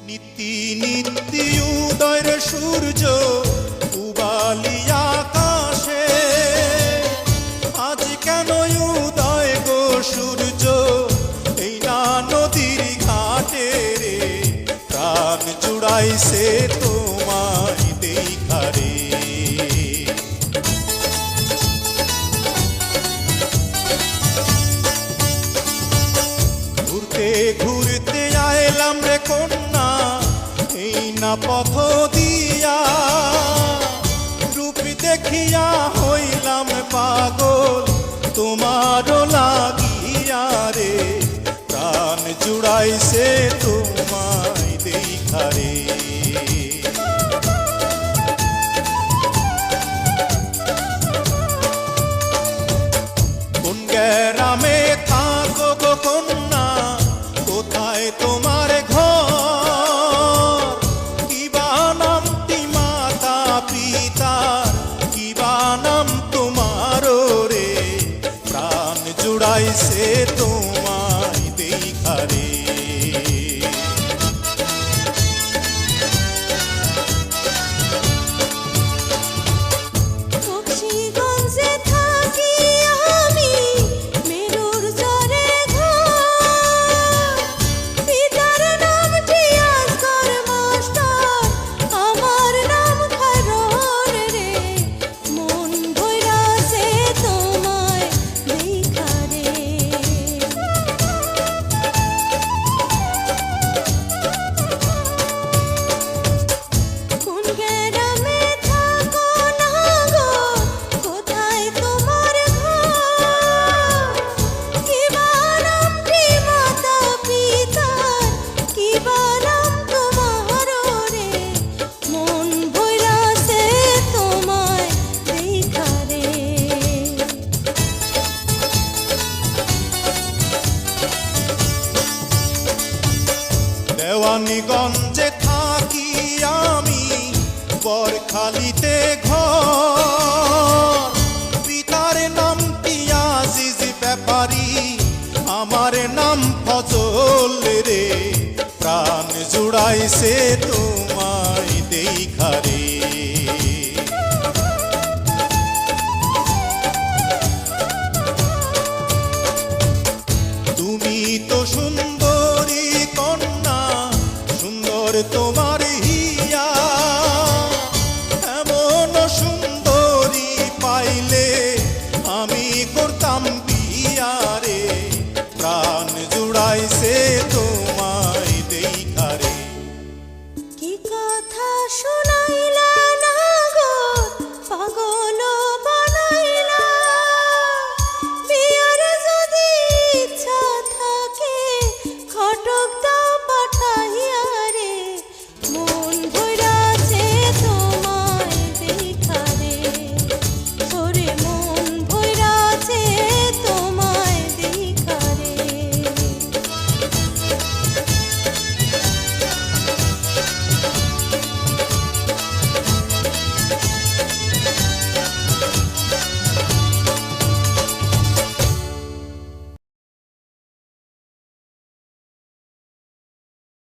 নীতি নীতি উদয়ের সূর্য উবালি আকাশে, আজ কেন উদয় গো সূর্য এই না নদীর ঘাটে রে, প্রাণ জুড়াইছে তোমায় দেখা রে। ঘুরতে ঘুরতে আইলাম রে কন্যা এই না পথ দিয়া, রূপ দেখিয়া হইলাম পাগল তোমারও লাগিয়া রে, প্রাণ জুড়াইছে তোমায় দেখা রে। কোন গ্রামে থাকো গো কন্যা, কোথায় তোমার ঘর, কিবা নামটি মাতা পিতার, কিবা নাম তোমার রে, প্রাণ জুড়াইছে তোমায় দেখা রে। দেওয়ানীগঞ্জে থাকি আমি বরখালিতে ঘর, পিতার নামটি আজিজ ব্যাপারী, আমার নাম ফজল রে, প্রাণ জুড়াইছে তোমায় দেখা রে। তুমি তো সুন্দরী কন্যা, সুন্দর তোমার